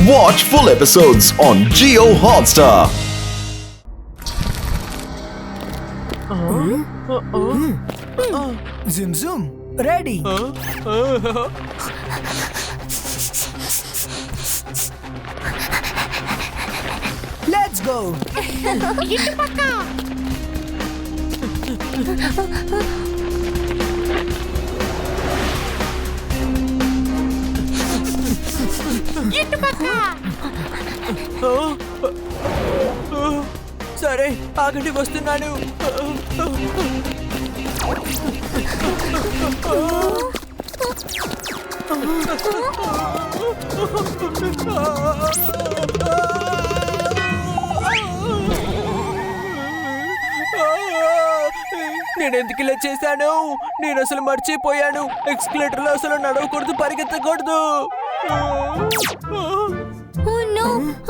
Watch full episodes on Jio Hotstar. Zoom zoom, ready. Let's go. సరే ఆగండి, వస్తున్నాను. నేను ఎందుకు ఇలా చేశాను? నేను అసలు మర్చిపోయాను. ఎక్స్కలేటర్ లో అసలు నడవకూడదు, పరిగెత్తకూడదు.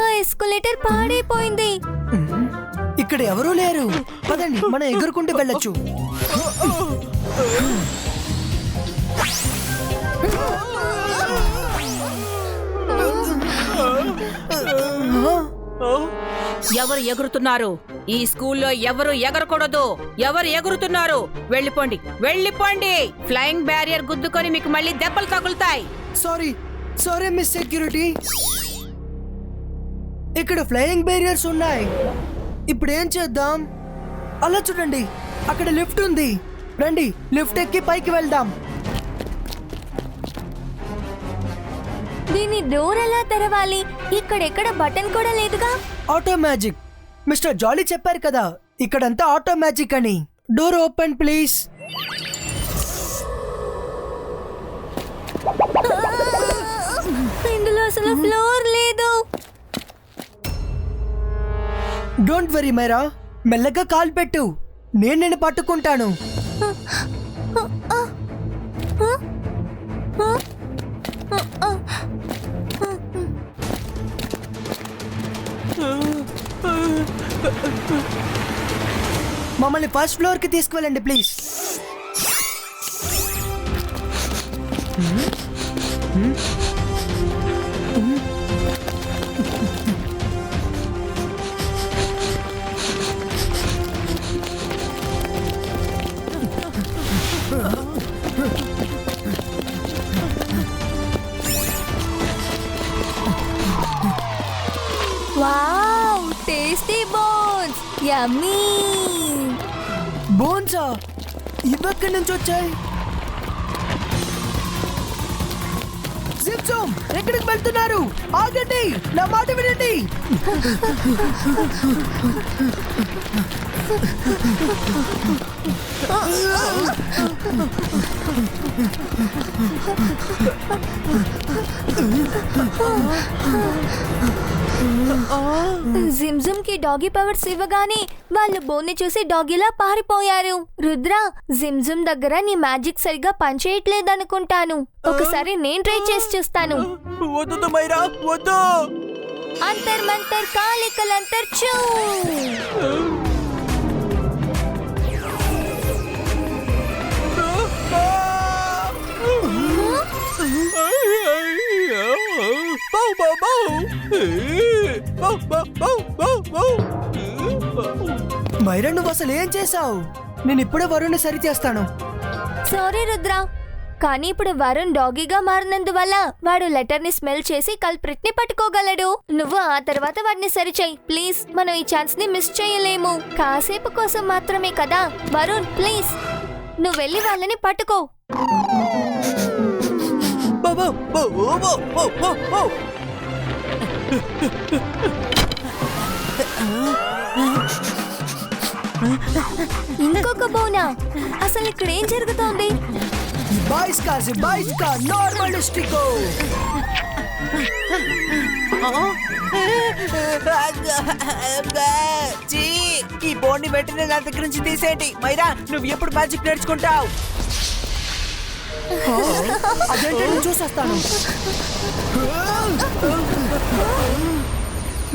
ఆ ఎస్కలేటర్ పాడైపోయింది. ఇక్కడ ఎవరూ లేరు. పదండి, మనం ఎగురుకుంటూ వెళ్ళొచ్చు. ఎవరు ఎగురుతున్నారు? ఈ స్కూల్లో ఎవరు ఎగరకూడదు. ఎవరు ఎగురుతున్నారు? వెళ్ళిపోండి, వెళ్ళిపోండి. ఫ్లయింగ్ బ్యారియర్ గుద్దుకొని మీకు మళ్ళీ దెబ్బలు తగులుతాయి. Sorry sorry miss security. ఇక్కడ ఫ్లయింగ్ బ్యారియర్స్ ఉన్నాయి. ఇప్పుడు ఏం చేద్దాం? అలా చూడండి, అక్కడ లిఫ్ట్ ఉంది. రండి, లిఫ్ట్ ఎక్కి పైకి వెళ్దాం. దీని డోర్ ఎలా తెరవాలి? ఇక్కడెక్కడ బటన్ కూడా లేదుగా. Auto magic. మిస్టర్ జాలీ చెప్పారు కదా, ఇక్కడంతా ఆటో మ్యాజిక్ అని. Door open please. ఇందులో అసలు ఫ్లోర్ లేదు. డోంట్ వరీ మైరా, మెల్లగా కాల్ పెట్టు, నేను పట్టుకుంటాను. మమ్మల్ని ఫస్ట్ ఫ్లోర్ కి తీసుకువెళ్ళండి ప్లీజ్. వావ్, టేస్టీ బోన్స్, యమ్మీ. బోన్సా? ఇవెక్కడి నుంచి వచ్చాయి? జిప్సమ్, ఎక్కడికి వెళ్తున్నారు? ఆగండి, నా మాట వినండి. జిమ్జమ్ కి డాగీ పవర్స్ ఇవ్వగానే వాళ్ళు బోన్ని చూసి డాగీలా పారిపోయారు. రుద్ర, జిమ్జమ్ దగ్గర నీ మ్యాజిక్ సరిగ్గా పనిచేయట్లేదనుకుంటాను. ఒకసారి నేను ట్రై చేసి చూస్తాను. వద్దు మైరా, వద్దు. అంతర్ మంతర్ కాలికలంతర్ చూ. మైరా, నువ్వు అసలు ఏం చేసావు? నేను ఇప్పుడే వరుణ్ని సరి చేస్తాను. సారీ రుద్ర, కానీ ఇప్పుడు వరుణ్ డాగీగా మారినందువల్ల వాడు లెటర్ ని స్మెల్ చేసి కల్ప్రిట్ ని పట్టుకోగలడు. నువ్వు ఆ తర్వాత వాడిని సరిచేయి ప్లీజ్. మనం ఈ ఛాన్స్ ని మిస్ చేయలేము. కాసేపు కోసం మాత్రమే కదా. వరుణ్ ప్లీజ్, నువ్వు వెళ్ళి వాళ్ళని పట్టుకో. ఇంకొక బోనా? అసలు ఇక్కడ ఏం జరుగుతోంది? ఈ బోన్ని వెంటనే నా దగ్గర నుంచి తీసేయండి. మైరా, నువ్వు ఎప్పుడు మ్యాజిక్ నేర్చుకుంటావు? అదేంటి, నేను చూసేస్తాను.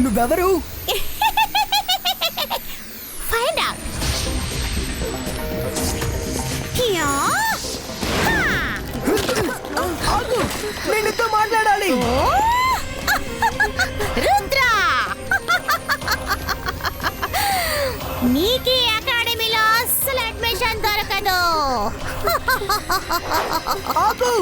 నువ్వెవరు? Find out. నేనుతో మాట్లాడాలి. ఆగు!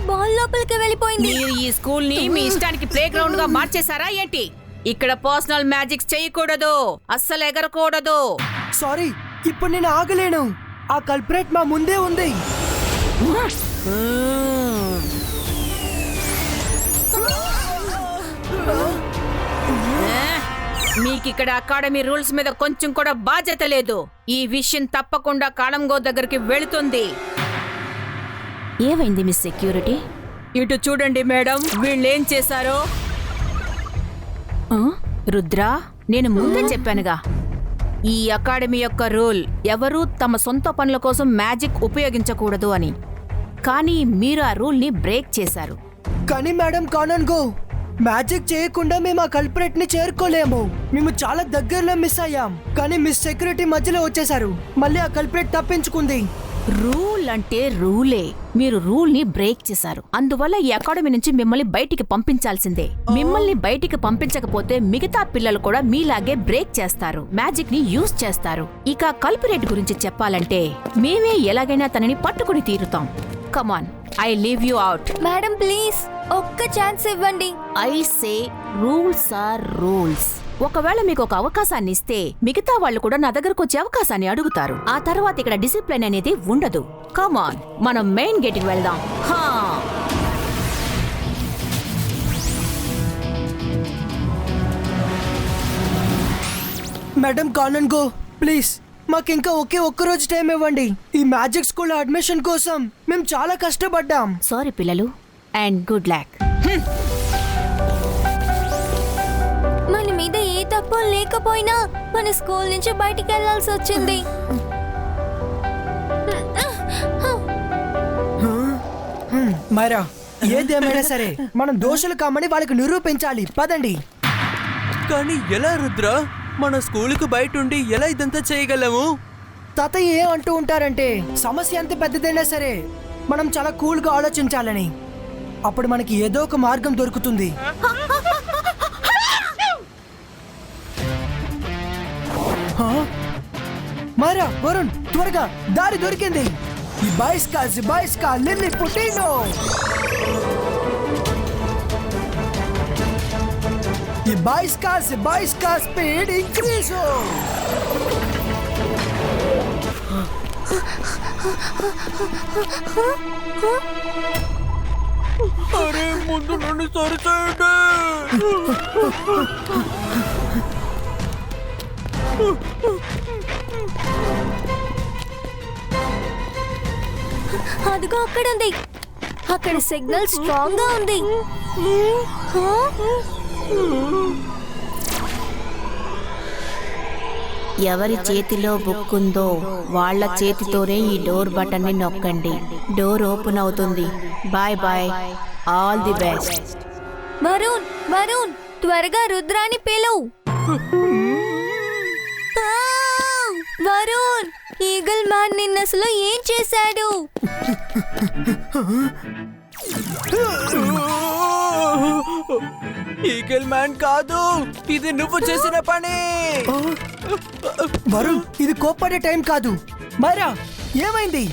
బాల్ లోపలికి వెళ్ళిపోయింది. మీరు ఈ స్కూల్ ని మీ ఇష్టానికి ప్లే గ్రౌండ్ గా మార్చేశారా ఏంటి? ఇక్కడ పర్సనల్ మ్యాజిక్స్ చేయకూడదు, అస్సలు ఎగరకూడదు. సారీ, ఇప్పుడు నేను ఆగలేను. ఆ కల్ప్రేట్ మా ముందే ఉంది. మీకు ఇక్కడ అకాడమీ రూల్స్ మీద కొంచెం కూడా బాధ్యత లేదు. ఈ విషయం తప్పకుండా కాలంగో దగ్గరికి వెళుతుంది. ఏమైంది మిస్ సెక్యూరిటీ? ఇటు చూడండి మేడం, వీళ్ళేం చేశారో. రుద్రా, నేను ముందే చెప్పానుగా, ఈ అకాడమీ యొక్క రూల్ ఎవరూ తమ సొంత పనుల కోసం మ్యాజిక్ ఉపయోగించకూడదు అని. కానీ మీరు ఆ రూల్ ని బ్రేక్ చేశారు. కానీ మేడం కానన్గో, మ్యాజిక్ చేయకుండా మేము ఆ కల్ప్రేట్ ని చేరుకోలేము. మేము చాలా దగ్గరలో మిస్ అయ్యాం. కానీ మిస్ సెక్యూరిటీ మధ్యలో వచ్చేసారు. మళ్ళీ ఆ కల్ప్రేట్ తప్పించుకుంది. రూల్ అంటే రూలే. మీరు రూల్ ని బ్రేక్ చేశారు. అందువల్ల ఈ అకాడమీ నుంచి మిమ్మల్ని బయటికి పంపించాల్సిందే. మిమ్మల్ని బయటికి పంపించకపోతే మిగతా పిల్లలు కూడా మీలాగే బ్రేక్ చేస్తారు, మ్యాజిక్ ని యూజ్ చేస్తారు. ఇక కల్పరేట్ గురించి చెప్పాలంటే మేమే ఎలాగైనా తనని పట్టుకుని తీరుతాం. Come on, I leave you out. Madam please ఒక్క ఛాన్స్ ఇవ్వండి. I say rules are rules. ఒకవేళ మీకు ఒక అవకాశాన్ని ఇస్తే మిగతా వాళ్ళు కూడా నా దగ్గరకు వచ్చే అవకాశాన్ని అడుగుతారు. ఆ తర్వాత ఇక్కడ డిసిప్లిన్ అనేది ఉండదు. కమాన్, మనం మెయిన్ గేట్ కి వెళ్దాం. హా, మేడం కానన్గో, ప్లీజ్ మాకింకా ఒక్క రోజు టైం ఇవ్వండి. ఈ మ్యాజిక్ స్కూల్ అడ్మిషన్ కోసం మేము చాలా కష్టపడ్డాం. సారీ పిల్లలు, అండ్ గుడ్ లక్. మన మీద ఏ తప్పు లేకపోయినా మన స్కూల్ నుంచి బయటికి వెళ్లాల్సి వచ్చింది. మైరా, ఏదేమైనా సరే మనం దోషులు కామని వాళ్ళకి నిరూపించాలి. పదండి. కానీ ఎలా రుద్ర? మన స్కూలుకు బయట ఉండి ఎలా ఇదంతా చేయగలము? తాతయ్య ఏ అంటూ ఉంటారంటే, సమస్య ఎంత పెద్దదైనా సరే మనం చాలా కూల్గా ఆలోచించాలని. అప్పుడు మనకి ఏదో ఒక మార్గం దొరుకుతుంది. మైరా, వరుణ్, త్వరగా దారి దొరికింది. ఈ బాయ్స్కా లిల్లీ పుట్టినో. ఈ బాయ్స్కా స్పీడ్ ఇంక్రీజ్. అరే, ముందు నన్ను సరిచేయండి. అదిగో అక్కడ ఉంది. అక్కడ సిగ్నల్ స్ట్రాంగ్ గా ఉంది. ఎవరి చేతిలో బుక్ ఉందో వాళ్ళ చేతితోనే ఈ డోర్ బటన్ ని నొక్కండి. డోర్ ఓపెన్ అవుతుంది. Bye bye, all the best. Varun త్వరగా రుద్రాని పిలువు. వరుణ్, ఈగల్ మ్యాన్ నిన్న అసలు ఏం చేశాడు? ఈగల్ మ్యాన్ కాదు, ఇది నువ్వు చేసిన పని. వరుణ్, ఇది కోప్పడే టైం కాదు. మైరా, ఏమైంది?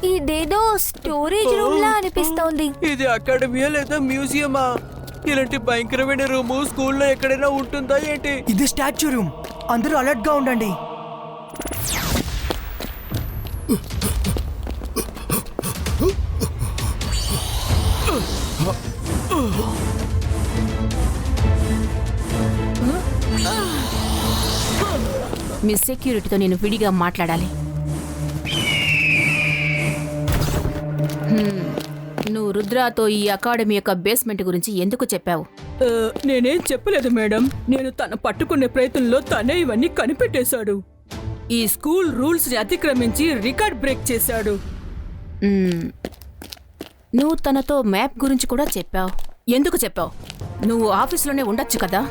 ఇదేదో స్టోరేజ్ రూమ్ లా అనిపిస్తోంది. ఇది అకాడమీయా లేదా మ్యూజియమా? ఇలాంటి భయంకరమైన రూము స్కూల్లో ఎక్కడైనా ఉంటుందా ఏంటి? ఇది స్టాచ్యూ రూమ్. అందరూ అలర్ట్ గా ఉండండి. మీ సెక్యూరిటీతో నేను విడిగా మాట్లాడాలి. నువ్వు రుద్రాతో ఈ అకాడమీ యొక్క బేస్మెంట్ గురించి ఎందుకు చెప్పావు? నేనేం చెప్పలేదు మేడం. నేను తన పట్టుకునే ప్రయత్నంలో తనే ఇవన్నీ కనిపెట్టేశాడు. ఈ స్కూల్ రూల్స్ ని అతిక్రమించి రికార్డ్ బ్రేక్ చేశాడు. నువ్వు తనతో మ్యాప్ గురించి కూడా చెప్పావు. ఎందుకు చెప్పావు? నువ్వు ఆఫీసులోనే ఉండొచ్చు కదా.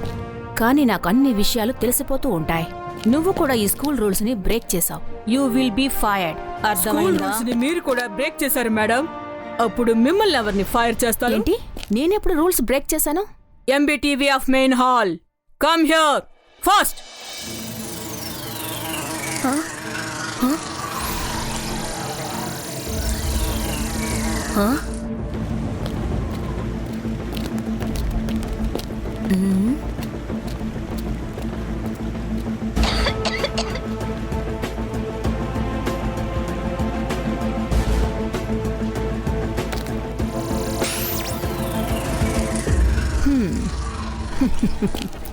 కానీ నాకు అన్ని విషయాలు తెలిసిపోతూ ఉంటాయి. నువ్వు కూడా ఈ స్కూల్ రూల్స్ ని బ్రేక్ చేసావు. You will be fired. School అర్థమైందా? రూల్స్ ని మీరు కూడా బ్రేక్ చేశారు మేడం. అప్పుడు మిమ్మల్ని ఎవరిని ఫైర్ చేస్తారు? ఏంటి? నేనెప్పుడు రూల్స్ బ్రేక్ చేశాను? MBTV of main hall, come here fast.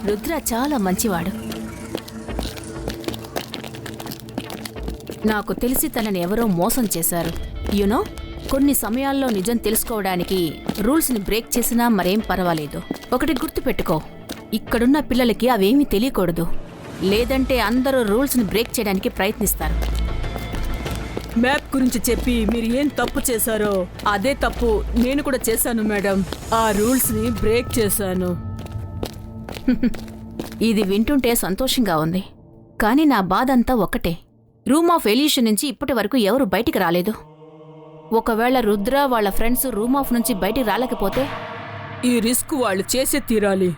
Rudra చాలా మంచివాడు. నాకు తెలిసి తనని ఎవరో మోసం చేశారు. యునో, కొన్ని సమయాల్లో నిజం తెలుసుకోవడానికి రూల్స్ని బ్రేక్ చేసినా మరేం పర్వాలేదు. ఒకటి గుర్తుపెట్టుకో, ఇక్కడున్న పిల్లలకి అవేమీ తెలియకూడదు. లేదంటే అందరూ రూల్స్ని బ్రేక్ చేయడానికి ప్రయత్నిస్తారు. మ్యాప్ గురించి చెప్పి మీరు ఏం తప్పు చేశారో అదే తప్పు నేను కూడా చేశాను మేడం. ఆ రూల్స్ ని బ్రేక్ చేశాను. ఇది వింటుంటే సంతోషంగా ఉంది. కానీ నా బాధ అంతా ఒక్కటే. రూమ్ ఆఫ్ ఎల్యూషన్ నుంచి ఇప్పటి వరకు ఎవరు బయటికి రాలేదు. ఒకవేళ రుద్ర వాళ్ళ ఫ్రెండ్స్ రూమ్ ఆఫ్ నుంచి బయటికి రాలేకపోతే? ఈ రిస్క్ వాళ్ళు చేసే తీరాలి.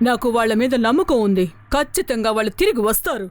నాకు వాళ్ళ మీద నమ్మకం ఉంది. ఖచ్చితంగా వాళ్ళు తిరిగి వస్తారు.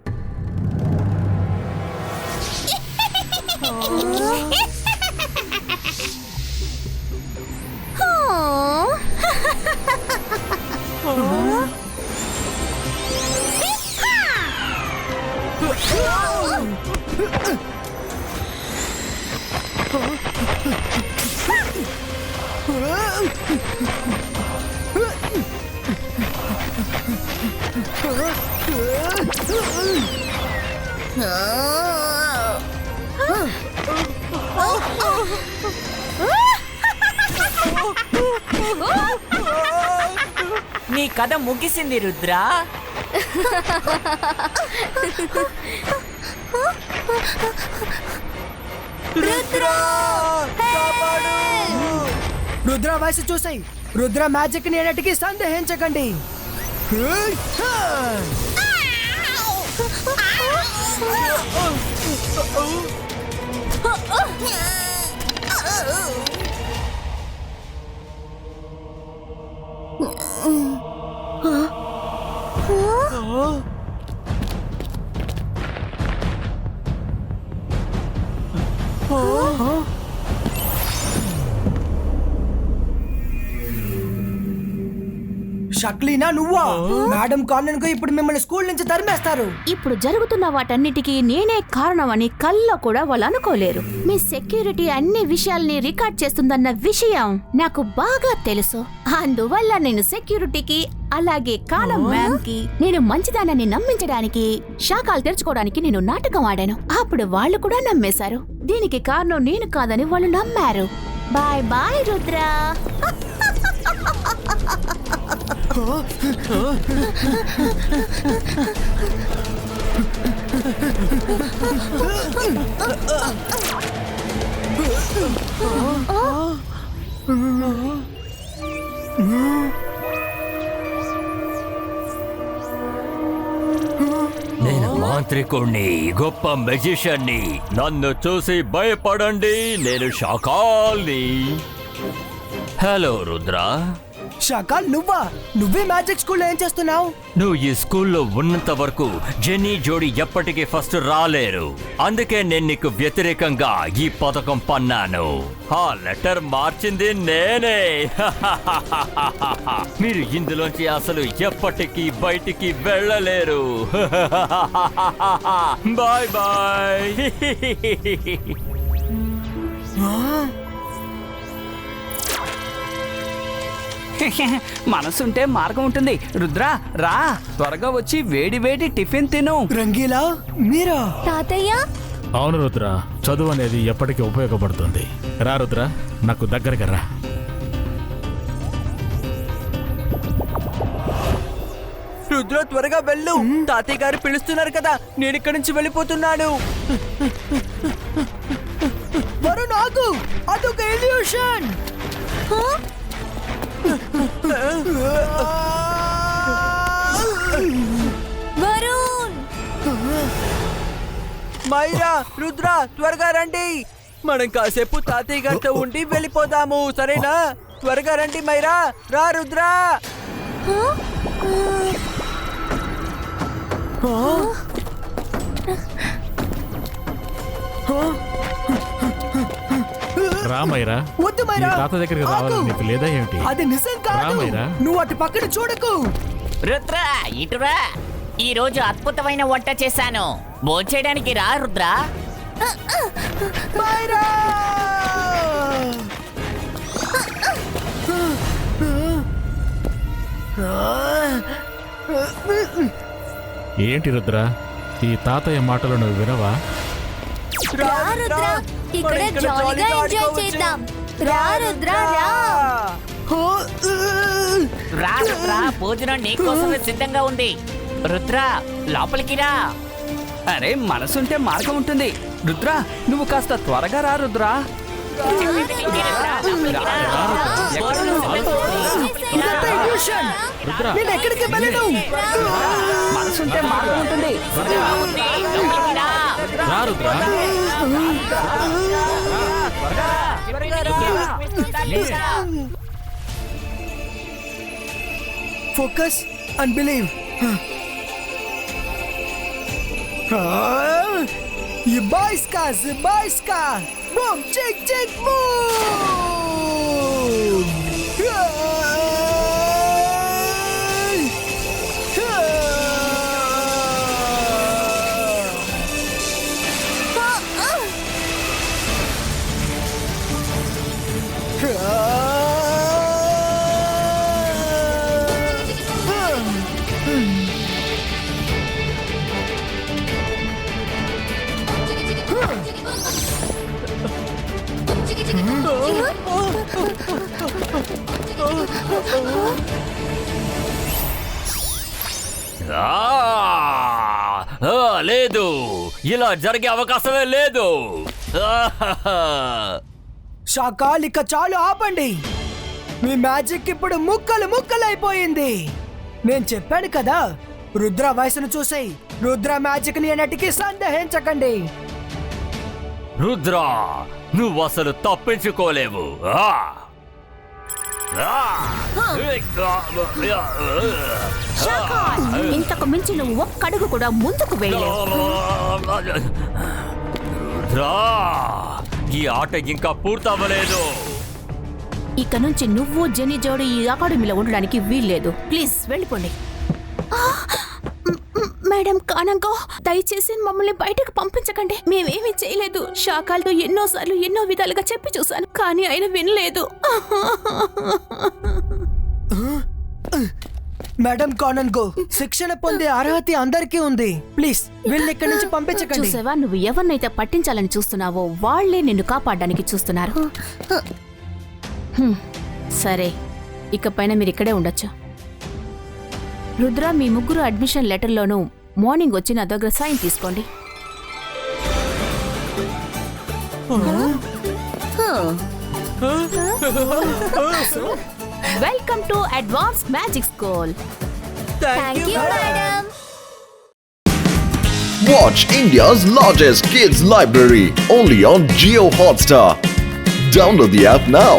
నీ కథ ముగిసింది రుద్రా. రుద్ర వయసు చూసాయి. రుద్ర మ్యాజిక్ ని ఎన్నటికీ సందేహించకండి. షక్లీనా నువ్వా? మేడం కానన్ కు ఇప్పుడు మిమ్మల్ని స్కూల్ నుంచి తరిమేస్తారు. ఇప్పుడు జరుగుతున్న వాటన్నిటికీ నేనే కారణమని కల్లో కూడా వాళ్ళు అనుకోలేరు. మీ సెక్యూరిటీ అన్ని విషయాల్ని రికార్డ్ చేస్తుందన్న విషయం నాకు బాగా తెలుసు. అందువల్ల నేను సెక్యూరిటీకి అలాగే కాలం మ్యామ్ కి నేను మంచిదానని నమ్మించడానికి శాఖలు తెరుచుకోవడానికి నేను నాటకం ఆడాను. అప్పుడు వాళ్ళు కూడా నమ్మేశారు. దీనికి కారణం నేను కాదని వాళ్ళు నమ్మారు. Bye bye Rudra. నేను మాంత్రికుణ్ణి, గొప్ప మెజిషియన్ని. నన్ను చూసి భయపడండి, నేను షాకాల్ని. హలో రుద్రా. షకాల్ నువ్వా? నువ్వే మ్యాజిక్ స్కూల్లో ఏం చేస్తున్నావు? నువ్వు ఈ స్కూల్లో ఉన్నంత వరకు జెన్నీ జోడీ ఎప్పటికీ ఫస్ట్ రాలేరు. అందుకే నేను నీకు వ్యతిరేకంగా ఈ పథకం పన్నాను. ఆ లెటర్ మార్చింది నేనే. మీరు ఇందులోంచి అసలు ఎప్పటికీ బయటికి వెళ్ళలేరు. Bye bye. మనసుంటే మార్గం ఉంటుంది. రుద్రా రా, త్వరగా వచ్చి వేడి వేడి టిఫిన్ తిను. రంగీలా మీరా? తాతయ్య, అవును రుద్ర, చదువు అనేది ఎప్పటికీ ఉపయోగపడుతుంది. రా రుద్ర, నాకు దగ్గరగా రా. రుద్ర త్వరగా వెళ్ళు, తాతయ్య గారు పిలుస్తున్నారు కదా, నేను ఇక్కడి నుంచి వెళ్ళిపోతున్నాను. వరుణ్ ఆగు, అదొక ఇల్యూషన్. వరుణ్ మైరా, రుద్ర త్వరగా రండి, మనం కాసేపు తాతయ్య గారితో ఉండి వెళ్ళిపోదాము, సరేనా? త్వరగా రండి మైరా, రా రుద్ర. రామైరా, వద్దు మైరా, తాత దగ్గరికి రావాలని ఆగు. నీకు లేదా ఏమిటి? అది నిజం కాదు. రామైరా. నువ్వు అటు పక్కన చూడకు. రుద్ర ఇటురా, ఈ రోజు అద్భుతమైన వంట చేశాను, భోంచేయడానికి రా రుద్ర. మైరా! ఏంటి రుద్ర, ఈ తాతయ్య మాటలు నువ్వు వినవా? రా రుద్ర, ఇక్కడ జాలీగా ఎంజాయ్ చేద్దాం. రా రుద్ర రా. రా రుద్ర, భోజనం నీకోసమే సిద్ధంగా ఉంది. రుద్ర లోపలికి రా. అరే, మనసుంటే మార్గం ఉంటుంది. రుద్ర, నువ్వు కాస్త త్వరగా రా రుద్ర. ఇదంతా illusion. రుద్ర, నేను ఎక్కడికి వెళ్ళను. మనసుంటే మార్గం ఉంటుంది. రా Rudra. Focus and believe. Zibaiska. Boom, chick, chick, boom. లేదు, ఇలా జరిగే అవకాశమే లేదు. షాకాల్, ఇక చాలు, ఆపండి. మీ మ్యాజిక్ ఇప్పుడు ముక్కలు ముక్కలైపోయింది. నేను చెప్పాను కదా, రుద్ర వయసును చూసి రుద్ర మ్యాజిక్ ని అన్నిటికీ సందేహించకండి. రుద్ర, నువ్వు అసలు తప్పించుకోలేవు. ఇంతకు మించి నువ్వు ఒక్కడుగు కూడా ముందుకు వేయలేవు. రుద్ర, ఈ ఆట ఇంకా పూర్తవ్వలేదు. ఇక నుంచి నువ్వు జెన్నీ జోడి ఈ అకాడమీలో ఉండడానికి వీల్లేదు. ప్లీజ్ వెళ్ళిపోండి. మేడం కానంగో, దయచేసి మమ్మల్ని బయటకు పంపించకండి. మేమేమీ చేయలేదు. శాఖలతో ఎన్నోసార్లు ఎన్నో విధాలుగా చెప్పి చూశాను, కానీ ఆయన వినలేదు. మేడం కానన్గో, శిక్షణ పొందే అర్హత అందరికీ ఉంది. ప్లీజ్ వీళ్ళని ఇక్కడి నుంచి పంపించకండి. చూసావా, నువ్వు ఎవరినైతే పట్టించాలని చూస్తున్నావో వాళ్లే నిన్ను కాపాడడానికి చూస్తున్నారు. సరే, ఇకపైన మీరు ఇక్కడే ఉండొచ్చు. రుద్ర, మీ ముగ్గురు అడ్మిషన్ లెటర్లోనూ మార్నింగ్ వచ్చి నా దగ్గర సైన్ తీసుకోండి. Welcome to advance magic school. Thank you madam. Watch India's largest kids library only on Jio Hotstar. Download the app now.